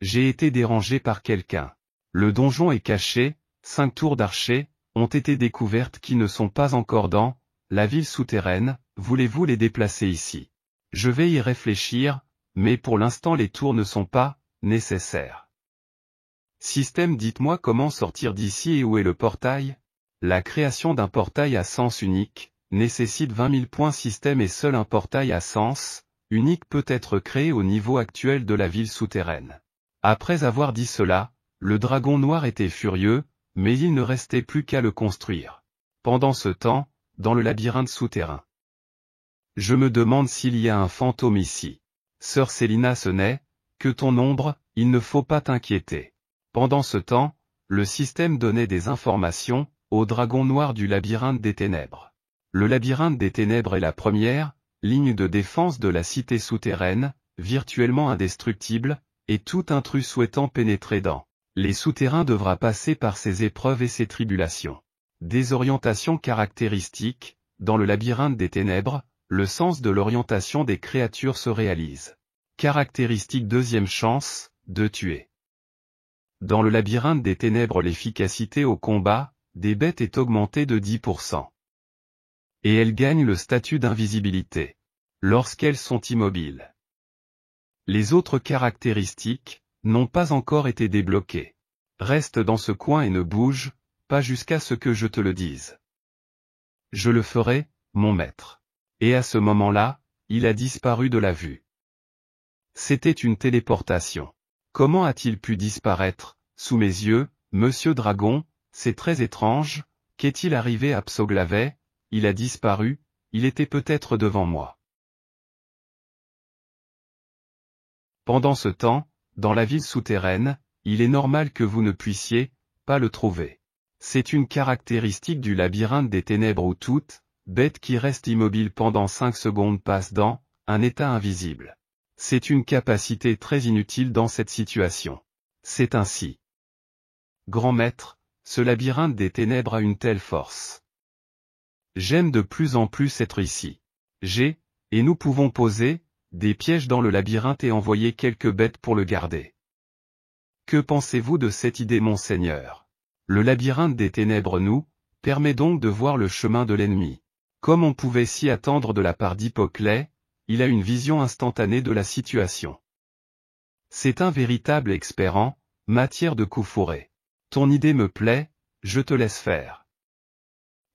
J'ai été dérangé par quelqu'un. Le donjon est caché, 5 tours d'archer ont été découvertes qui ne sont pas encore dans la ville souterraine, voulez-vous les déplacer ici? Je vais y réfléchir, mais pour l'instant les tours ne sont pas nécessaires. Système, dites-moi comment sortir d'ici et où est le portail? La création d'un portail à sens unique nécessite 20 000 points système et seul un portail à sens unique peut être créé au niveau actuel de la ville souterraine. Après avoir dit cela, le dragon noir était furieux, mais il ne restait plus qu'à le construire. Pendant ce temps, dans le labyrinthe souterrain. Je me demande s'il y a un fantôme ici. Sœur Célina, ce n'est que ton ombre, il ne faut pas t'inquiéter. Pendant ce temps, le système donnait des informations au dragon noir du labyrinthe des ténèbres. Le labyrinthe des ténèbres est la première ligne de défense de la cité souterraine, virtuellement indestructible, et tout intrus souhaitant pénétrer dans les souterrains devra passer par ces épreuves et ces tribulations. Désorientation caractéristique, dans le labyrinthe des ténèbres, le sens de l'orientation des créatures se réalise. Caractéristique deuxième chance, de tuer. Dans le labyrinthe des ténèbres, l'efficacité au combat des bêtes est augmentée de 10%. Et elles gagnent le statut d'invisibilité lorsqu'elles sont immobiles. Les autres caractéristiques n'ont pas encore été débloquées. Reste dans ce coin et ne bouge pas jusqu'à ce que je te le dise. Je le ferai, mon maître. Et à ce moment-là, il a disparu de la vue. C'était une téléportation. Comment a-t-il pu disparaître, sous mes yeux, Monsieur Dragon? C'est très étrange. Qu'est-il arrivé à Psoglavais? Il a disparu, il était peut-être devant moi. Pendant ce temps, dans la ville souterraine, il est normal que vous ne puissiez pas le trouver. C'est une caractéristique du labyrinthe des ténèbres où toute bête qui reste immobile pendant 5 secondes passe dans un état invisible. C'est une capacité très inutile dans cette situation. C'est ainsi. Grand maître, ce labyrinthe des ténèbres a une telle force. J'aime de plus en plus être ici. Et nous pouvons poser des pièges dans le labyrinthe et envoyer quelques bêtes pour le garder. Que pensez-vous de cette idée, monseigneur? Le labyrinthe des ténèbres nous permet donc de voir le chemin de l'ennemi. Comme on pouvait s'y attendre de la part d'Hippoclès, il a une vision instantanée de la situation. C'est un véritable expert en matière de coups fourrés. Ton idée me plaît, je te laisse faire.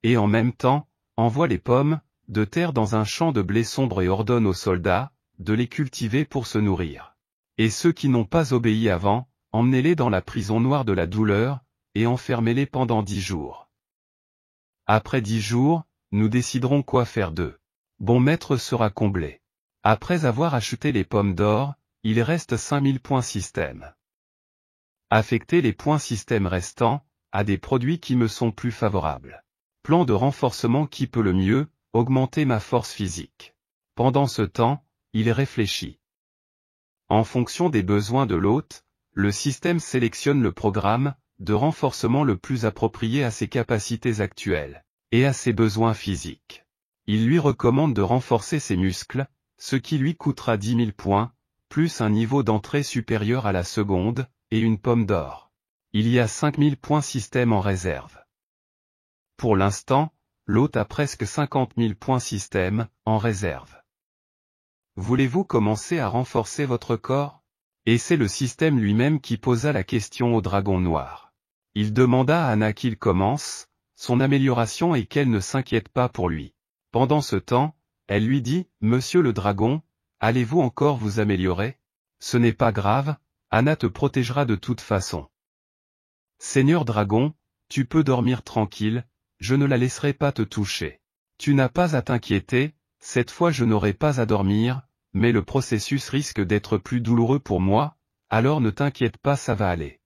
Et en même temps, envoie les pommes de terre dans un champ de blé sombre et ordonne aux soldats de les cultiver pour se nourrir. Et ceux qui n'ont pas obéi avant, emmenez-les dans la prison noire de la douleur, et enfermez-les pendant 10 jours. Après 10 jours, nous déciderons quoi faire d'eux. Bon maître sera comblé. Après avoir acheté les pommes d'or, il reste 5000 points système. Affectez les points système restants à des produits qui me sont plus favorables. Plan de renforcement qui peut le mieux augmenter ma force physique. Pendant ce temps, il réfléchit. En fonction des besoins de l'hôte, le système sélectionne le programme de renforcement le plus approprié à ses capacités actuelles et à ses besoins physiques. Il lui recommande de renforcer ses muscles, ce qui lui coûtera 10 000 points, plus un niveau d'entrée supérieur à la seconde, et une pomme d'or. Il y a 5000 points système en réserve. Pour l'instant, l'hôte a presque 50 000 points système en réserve. Voulez-vous commencer à renforcer votre corps? Et c'est le système lui-même qui posa la question au dragon noir. Il demanda à Anna qu'il commence son amélioration et qu'elle ne s'inquiète pas pour lui. Pendant ce temps, elle lui dit, « Monsieur le dragon, allez-vous encore vous améliorer? Ce n'est pas grave, Anna te protégera de toute façon. Seigneur dragon, tu peux dormir tranquille, je ne la laisserai pas te toucher. Tu n'as pas à t'inquiéter, cette fois je n'aurai pas à dormir, mais le processus risque d'être plus douloureux pour moi, alors ne t'inquiète pas, ça va aller.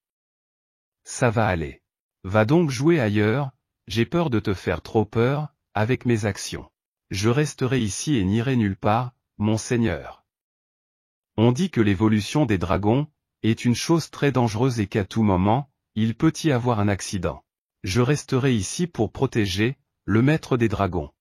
Ça va aller. Va donc jouer ailleurs, j'ai peur de te faire trop peur, avec mes actions. Je resterai ici et n'irai nulle part, mon seigneur. On dit que l'évolution des dragons est une chose très dangereuse et qu'à tout moment, il peut y avoir un accident. Je resterai ici pour protéger le maître des dragons.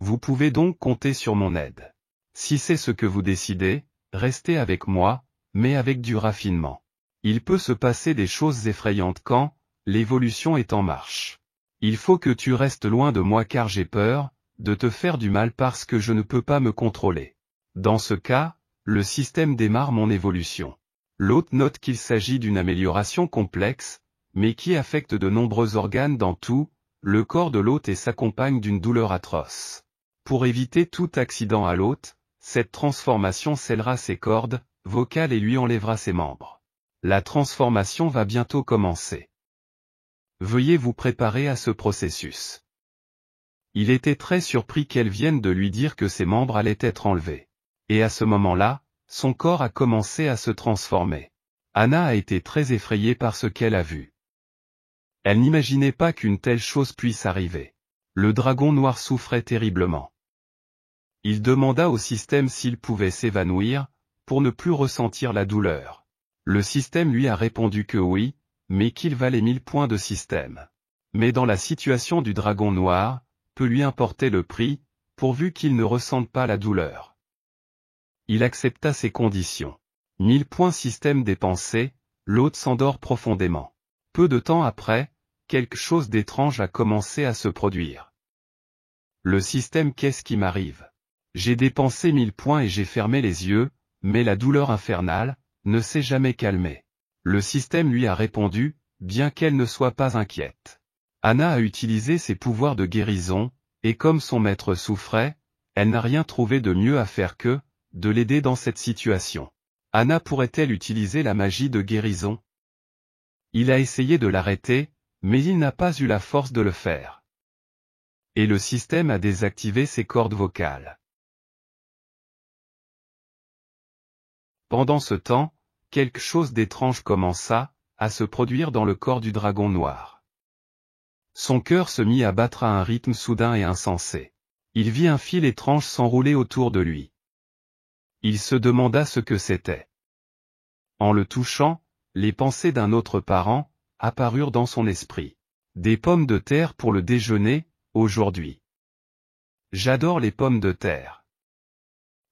Vous pouvez donc compter sur mon aide. Si c'est ce que vous décidez, restez avec moi, mais avec du raffinement. Il peut se passer des choses effrayantes quand l'évolution est en marche. Il faut que tu restes loin de moi car j'ai peur de te faire du mal parce que je ne peux pas me contrôler. Dans ce cas, le système démarre mon évolution. L'hôte note qu'il s'agit d'une amélioration complexe, mais qui affecte de nombreux organes dans tout le corps de l'hôte et s'accompagne d'une douleur atroce. Pour éviter tout accident à l'hôte, cette transformation scellera ses cordes vocales et lui enlèvera ses membres. La transformation va bientôt commencer. Veuillez vous préparer à ce processus. Il était très surpris qu'elle vienne de lui dire que ses membres allaient être enlevés. Et à ce moment-là, son corps a commencé à se transformer. Anna a été très effrayée par ce qu'elle a vu. Elle n'imaginait pas qu'une telle chose puisse arriver. Le dragon noir souffrait terriblement. Il demanda au système s'il pouvait s'évanouir, pour ne plus ressentir la douleur. Le système lui a répondu que oui, mais qu'il valait 1000 points de système. Mais dans la situation du dragon noir, peu lui importait le prix, pourvu qu'il ne ressente pas la douleur. Il accepta ces conditions. 1000 points système dépensés, l'hôte s'endort profondément. Peu de temps après, quelque chose d'étrange a commencé à se produire. Le système qu'est-ce qui m'arrive? J'ai dépensé 1000 points et j'ai fermé les yeux, mais la douleur infernale ne s'est jamais calmée. Le système lui a répondu, bien qu'elle ne soit pas inquiète. Anna a utilisé ses pouvoirs de guérison, et comme son maître souffrait, elle n'a rien trouvé de mieux à faire que de l'aider dans cette situation. Anna pourrait-elle utiliser la magie de guérison? Il a essayé de l'arrêter, mais il n'a pas eu la force de le faire. Et le système a désactivé ses cordes vocales. Pendant ce temps, quelque chose d'étrange commença à se produire dans le corps du dragon noir. Son cœur se mit à battre à un rythme soudain et insensé. Il vit un fil étrange s'enrouler autour de lui. Il se demanda ce que c'était. En le touchant, les pensées d'un autre parent apparurent dans son esprit. Des pommes de terre pour le déjeuner, aujourd'hui. J'adore les pommes de terre.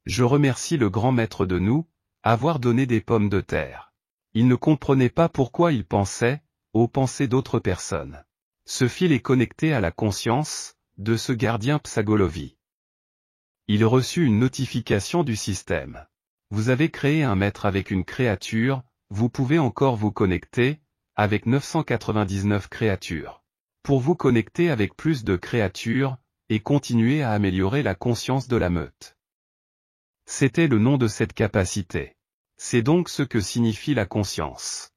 Je remercie le grand maître de nous, avoir donné des pommes de terre. Il ne comprenait pas pourquoi il pensait aux pensées d'autres personnes. Ce fil est connecté à la conscience de ce gardien Psagolovi. Il reçut une notification du système. Vous avez créé un maître avec une créature, vous pouvez encore vous connecter avec 999 créatures. Pour vous connecter avec plus de créatures et continuer à améliorer la conscience de la meute. C'était le nom de cette capacité. C'est donc ce que signifie la conscience.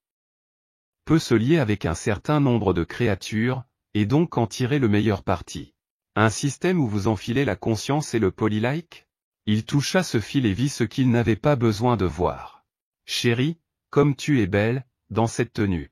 Peut se lier avec un certain nombre de créatures, et donc en tirer le meilleur parti. Un système où vous enfilez la conscience et le polylike? Il toucha ce fil et vit ce qu'il n'avait pas besoin de voir. Chérie, comme tu es belle, dans cette tenue.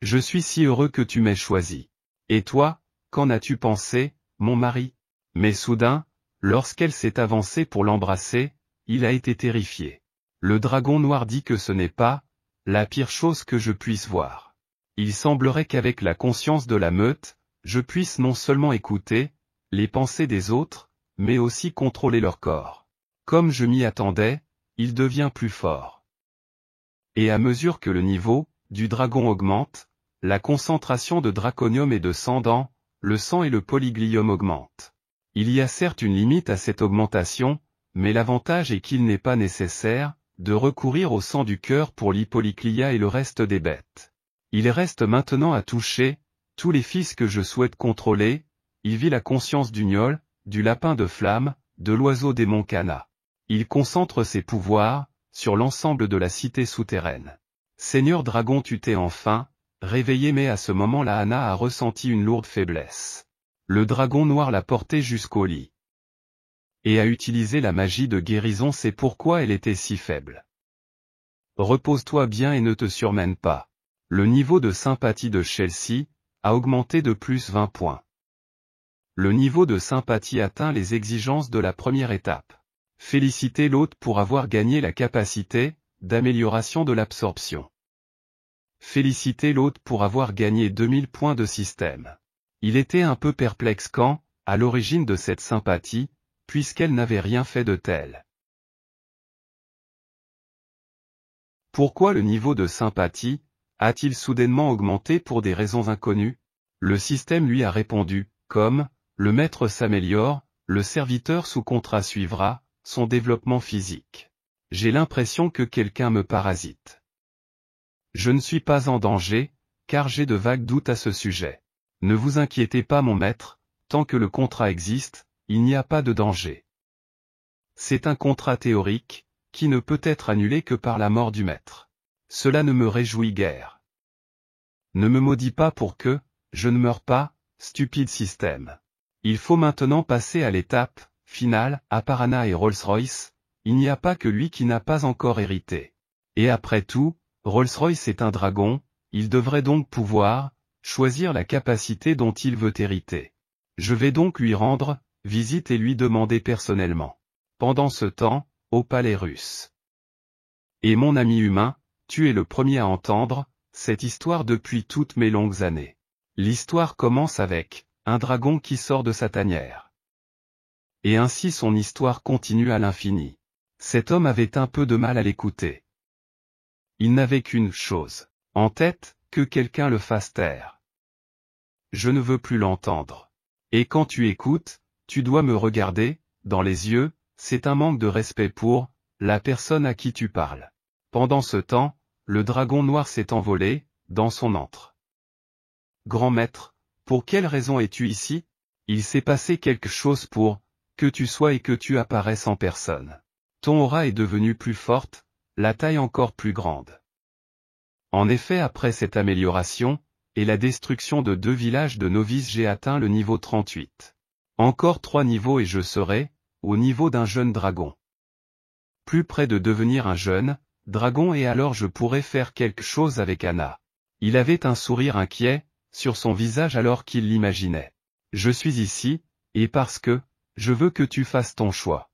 Je suis si heureux que tu m'aies choisi. Et toi, qu'en as-tu pensé, mon mari? Mais soudain, lorsqu'elle s'est avancée pour l'embrasser, il a été terrifié. Le dragon noir dit que ce n'est pas la pire chose que je puisse voir. Il semblerait qu'avec la conscience de la meute, je puisse non seulement écouter les pensées des autres, mais aussi contrôler leur corps. Comme je m'y attendais, il devient plus fort. Et à mesure que le niveau du dragon augmente, la concentration de draconium et de sang dans le sang et le polyglium augmente. Il y a certes une limite à cette augmentation, mais l'avantage est qu'il n'est pas nécessaire de recourir au sang du cœur pour l'hypolyclia et le reste des bêtes. Il reste maintenant à toucher tous les fils que je souhaite contrôler. Il vit la conscience du gnôle, du lapin de flamme, de l'oiseau démon Kana. Il concentre ses pouvoirs sur l'ensemble de la cité souterraine. Seigneur dragon, tu t'es enfin réveillé, mais à ce moment-là Anna a ressenti une lourde faiblesse. Le dragon noir l'a portée jusqu'au lit. Et a utilisé la magie de guérison, c'est pourquoi elle était si faible. Repose-toi bien et ne te surmène pas. Le niveau de sympathie de Chelsea a augmenté de plus 20 points. Le niveau de sympathie atteint les exigences de la première étape. Félicitez l'hôte pour avoir gagné la capacité d'amélioration de l'absorption. Félicitez l'hôte pour avoir gagné 2000 points de système. Il était un peu perplexe quant à l'origine de cette sympathie, puisqu'elle n'avait rien fait de tel. Pourquoi le niveau de sympathie a-t-il soudainement augmenté pour des raisons inconnues? Le système lui a répondu, comme le maître s'améliore, le serviteur sous contrat suivra son développement physique. J'ai l'impression que quelqu'un me parasite. Je ne suis pas en danger, car j'ai de vagues doutes à ce sujet. Ne vous inquiétez pas mon maître, tant que le contrat existe, il n'y a pas de danger. C'est un contrat théorique, qui ne peut être annulé que par la mort du maître. Cela ne me réjouit guère. Ne me maudis pas pour que je ne meure pas, stupide système. Il faut maintenant passer à l'étape finale. À part Anna et Rolls-Royce, il n'y a pas que lui qui n'a pas encore hérité. Et après tout, Rolls-Royce est un dragon, il devrait donc pouvoir choisir la capacité dont il veut hériter. Je vais donc lui rendre visite et lui demander personnellement. Pendant ce temps, au palais russe. Et mon ami humain, tu es le premier à entendre cette histoire depuis toutes mes longues années. L'histoire commence avec un dragon qui sort de sa tanière. Et ainsi son histoire continue à l'infini. Cet homme avait un peu de mal à l'écouter. Il n'avait qu'une chose en tête, que quelqu'un le fasse taire. Je ne veux plus l'entendre. Et quand tu écoutes, tu dois me regarder dans les yeux, c'est un manque de respect pour la personne à qui tu parles. Pendant ce temps, le dragon noir s'est envolé dans son antre. Grand maître, pour quelle raison es-tu ici? Il s'est passé quelque chose pour que tu sois et que tu apparaisses en personne. Ton aura est devenue plus forte, la taille encore plus grande. En effet, après cette amélioration, et la destruction de 2 villages de novices, j'ai atteint le niveau 38. Encore 3 niveaux et je serai au niveau d'un jeune dragon. Plus près de devenir un jeune dragon et alors je pourrais faire quelque chose avec Anna. Il avait un sourire inquiet sur son visage alors qu'il l'imaginait. Je suis ici, et parce que je veux que tu fasses ton choix.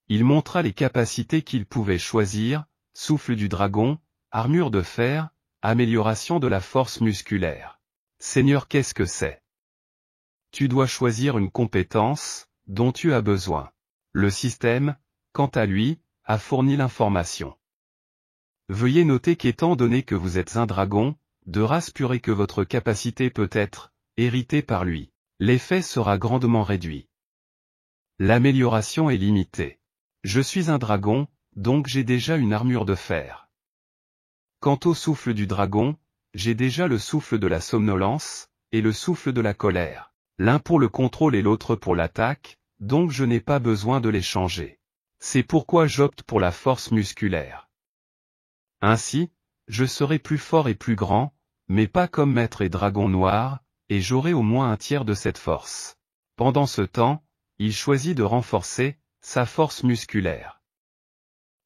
Il montra les capacités qu'il pouvait choisir, souffle du dragon, armure de fer, amélioration de la force musculaire. Seigneur, qu'est-ce que c'est? Tu dois choisir une compétence dont tu as besoin. Le système, quant à lui, a fourni l'information. Veuillez noter qu'étant donné que vous êtes un dragon, de race pure et que votre capacité peut être héritée par lui, l'effet sera grandement réduit. L'amélioration est limitée. Je suis un dragon, donc j'ai déjà une armure de fer. Quant au souffle du dragon, j'ai déjà le souffle de la somnolence, et le souffle de la colère. L'un pour le contrôle et l'autre pour l'attaque, donc je n'ai pas besoin de les changer. C'est pourquoi j'opte pour la force musculaire. Ainsi, je serai plus fort et plus grand, mais pas comme maître et dragon noir, et j'aurai au moins un tiers de cette force. Pendant ce temps, il choisit de renforcer sa force musculaire.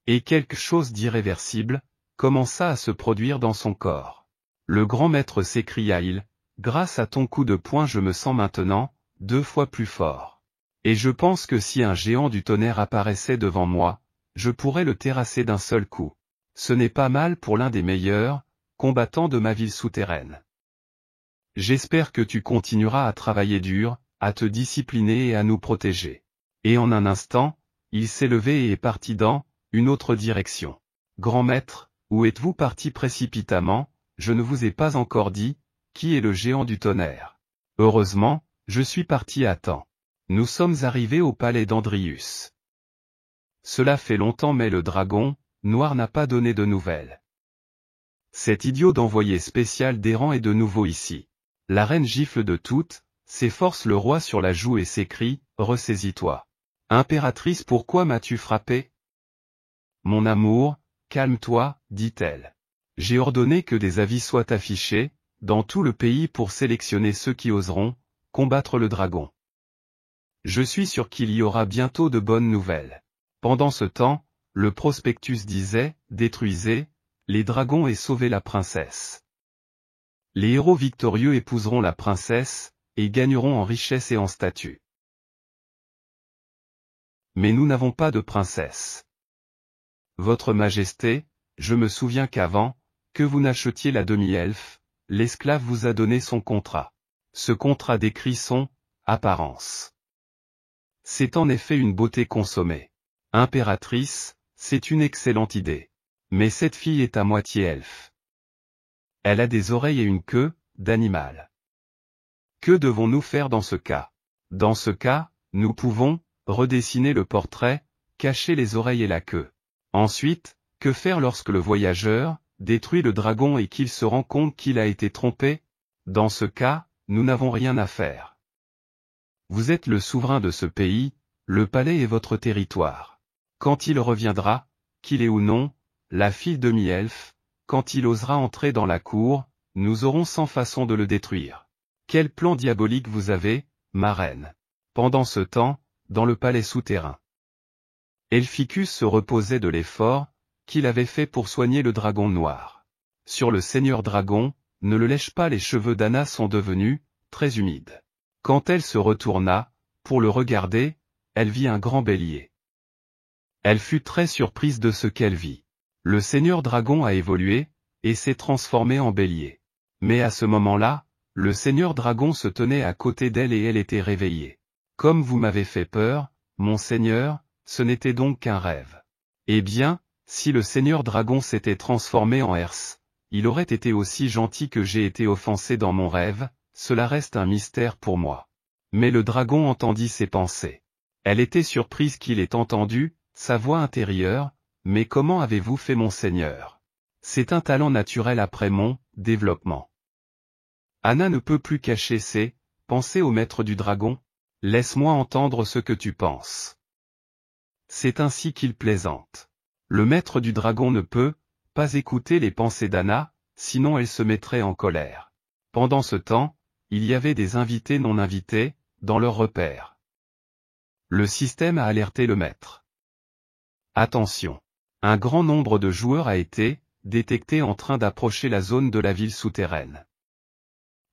Et quelque chose d'irréversible commença à se produire dans son corps. Le grand maître s'écria-il, grâce à ton coup de poing je me sens maintenant 2 fois plus fort. Et je pense que si un géant du tonnerre apparaissait devant moi, je pourrais le terrasser d'un seul coup. Ce n'est pas mal pour l'un des meilleurs combattants de ma ville souterraine. J'espère que tu continueras à travailler dur, à te discipliner et à nous protéger. Et en un instant, il s'est levé et est parti dans une autre direction. Grand maître, où êtes-vous parti précipitamment? Je ne vous ai pas encore dit qui est le géant du tonnerre. Heureusement, je suis parti à temps. Nous sommes arrivés au palais d'Andrius. Cela fait longtemps mais le dragon noir n'a pas donné de nouvelles. Cet idiot d'envoyé spécial d'Héran est de nouveau ici. La reine gifle de toutes ses forces le roi sur la joue et s'écrie, ressaisis-toi. Impératrice, pourquoi m'as-tu frappé? Mon amour, calme-toi, dit-elle. J'ai ordonné que des avis soient affichés dans tout le pays pour sélectionner ceux qui oseront combattre le dragon. Je suis sûr qu'il y aura bientôt de bonnes nouvelles. Pendant ce temps, le prospectus disait, détruisez les dragons et sauvez la princesse. Les héros victorieux épouseront la princesse, et gagneront en richesse et en statut. Mais nous n'avons pas de princesse. Votre Majesté, je me souviens qu'avant que vous n'achetiez la demi-elfe, l'esclave vous a donné son contrat. Ce contrat décrit son apparence. C'est en effet une beauté consommée. Impératrice, c'est une excellente idée. Mais cette fille est à moitié elfe. Elle a des oreilles et une queue d'animal. Que devons-nous faire dans ce cas? Dans ce cas, nous pouvons redessiner le portrait, cacher les oreilles et la queue. Ensuite, que faire lorsque le voyageur détruit le dragon et qu'il se rend compte qu'il a été trompé? Dans ce cas, nous n'avons rien à faire. Vous êtes le souverain de ce pays, le palais est votre territoire. Quand il reviendra, qu'il est ou non, la fille demi-elfe, quand il osera entrer dans la cour, nous aurons 100 façons de le détruire. Quel plan diabolique vous avez, ma reine? Pendant ce temps, dans le palais souterrain, Elficus se reposait de l'effort qu'il avait fait pour soigner le dragon noir. Sur le seigneur dragon, ne le lèche pas, les cheveux d'Anna sont devenus très humides. Quand elle se retourna, pour le regarder, elle vit un grand bélier. Elle fut très surprise de ce qu'elle vit. Le seigneur dragon a évolué, et s'est transformé en bélier. Mais à ce moment-là, le seigneur dragon se tenait à côté d'elle et elle était réveillée. Comme vous m'avez fait peur, mon seigneur, ce n'était donc qu'un rêve. Eh bien, si le seigneur dragon s'était transformé en herse, il aurait été aussi gentil que j'ai été offensé dans mon rêve, cela reste un mystère pour moi. Mais le dragon entendit ses pensées. Elle était surprise qu'il ait entendu sa voix intérieure, mais comment avez-vous fait mon seigneur? C'est un talent naturel après mon développement. Anna ne peut plus cacher ses pensées au maître du dragon. Laisse-moi entendre ce que tu penses. C'est ainsi qu'il plaisante. Le maître du dragon ne peut pas écouter les pensées d'Anna, sinon elle se mettrait en colère. Pendant ce temps, il y avait des invités non invités, dans leur repère. Le système a alerté le maître. Attention! Un grand nombre de joueurs a été détecté en train d'approcher la zone de la ville souterraine.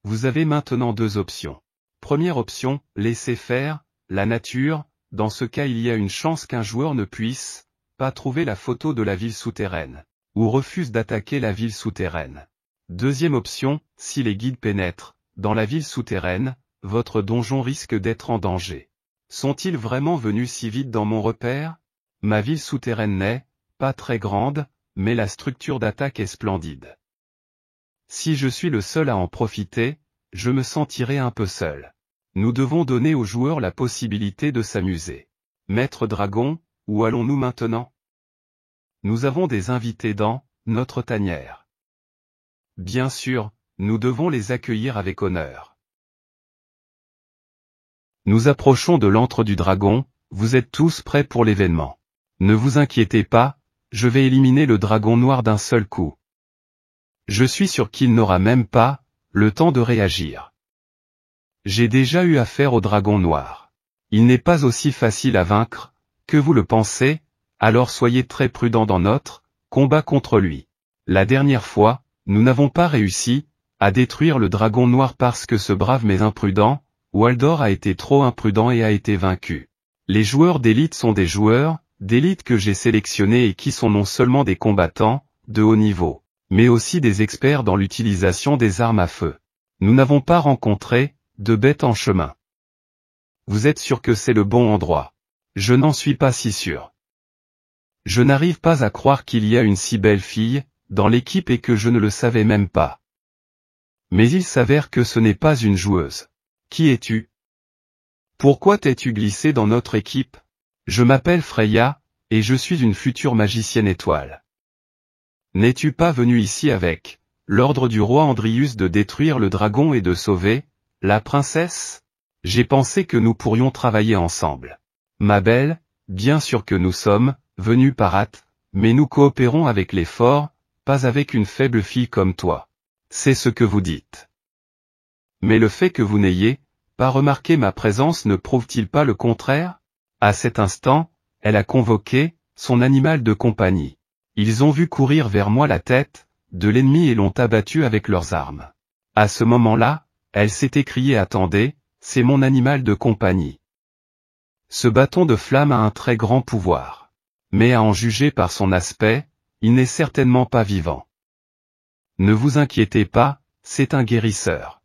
Vous avez maintenant deux options. Première option, laisser faire la nature, dans ce cas il y a une chance qu'un joueur ne puisse pas trouver la photo de la ville souterraine, ou refuse d'attaquer la ville souterraine. Deuxième option, si les guides pénètrent dans la ville souterraine, votre donjon risque d'être en danger. Sont-ils vraiment venus si vite dans mon repère? Ma ville souterraine n'est pas très grande, mais la structure d'attaque est splendide. Si je suis le seul à en profiter, je me sentirai un peu seul. Nous devons donner aux joueurs la possibilité de s'amuser. Maître Dragon, où allons-nous maintenant? Nous avons des invités dans notre tanière. Bien sûr, nous devons les accueillir avec honneur. Nous approchons de l'antre du dragon, vous êtes tous prêts pour l'événement. Ne vous inquiétez pas, je vais éliminer le dragon noir d'un seul coup. Je suis sûr qu'il n'aura même pas le temps de réagir. J'ai déjà eu affaire au dragon noir. Il n'est pas aussi facile à vaincre que vous le pensez, alors soyez très prudents dans notre combat contre lui. La dernière fois, nous n'avons pas réussi à détruire le dragon noir parce que ce brave mais imprudent, Waldor a été trop imprudent et a été vaincu. Les joueurs d'élite sont des joueurs d'élite que j'ai sélectionnés et qui sont non seulement des combattants de haut niveau, mais aussi des experts dans l'utilisation des armes à feu. Nous n'avons pas rencontré de bêtes en chemin. Vous êtes sûr que c'est le bon endroit? Je n'en suis pas si sûr. Je n'arrive pas à croire qu'il y a une si belle fille dans l'équipe et que je ne le savais même pas. Mais il s'avère que ce n'est pas une joueuse. Qui es-tu? Pourquoi t'es-tu glissé dans notre équipe? Je m'appelle Freya, et je suis une future magicienne étoile. N'es-tu pas venu ici avec l'ordre du roi Andrius de détruire le dragon et de sauver la princesse? J'ai pensé que nous pourrions travailler ensemble. Ma belle, bien sûr que nous sommes venus par hâte, mais nous coopérons avec les forts, pas avec une faible fille comme toi. C'est ce que vous dites. Mais le fait que vous n'ayez pas remarqué ma présence ne prouve-t-il pas le contraire? À cet instant, elle a convoqué son animal de compagnie. Ils ont vu courir vers moi la tête de l'ennemi et l'ont abattu avec leurs armes. À ce moment-là, elle s'est écriée « Attendez, c'est mon animal de compagnie ». Ce bâton de flamme a un très grand pouvoir. Mais à en juger par son aspect, il n'est certainement pas vivant. Ne vous inquiétez pas, c'est un guérisseur.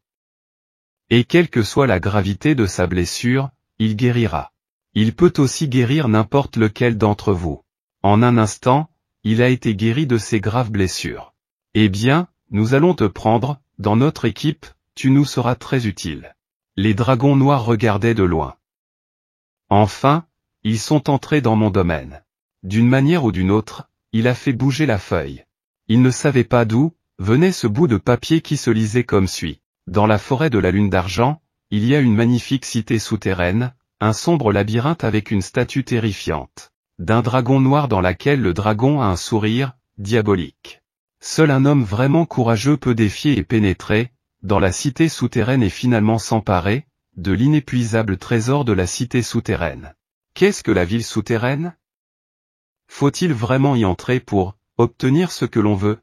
Et quelle que soit la gravité de sa blessure, il guérira. Il peut aussi guérir n'importe lequel d'entre vous. En un instant, il a été guéri de ses graves blessures. Eh bien, nous allons te prendre dans notre équipe, tu nous seras très utile. Les dragons noirs regardaient de loin. Enfin, ils sont entrés dans mon domaine. D'une manière ou d'une autre, il a fait bouger la feuille. Il ne savait pas d'où venait ce bout de papier qui se lisait comme suit. Dans la forêt de la lune d'argent, il y a une magnifique cité souterraine, un sombre labyrinthe avec une statue terrifiante d'un dragon noir dans laquelle le dragon a un sourire diabolique. Seul un homme vraiment courageux peut défier et pénétrer dans la cité souterraine et finalement s'emparer de l'inépuisable trésor de la cité souterraine. Qu'est-ce que la ville souterraine? Faut-il vraiment y entrer pour obtenir ce que l'on veut?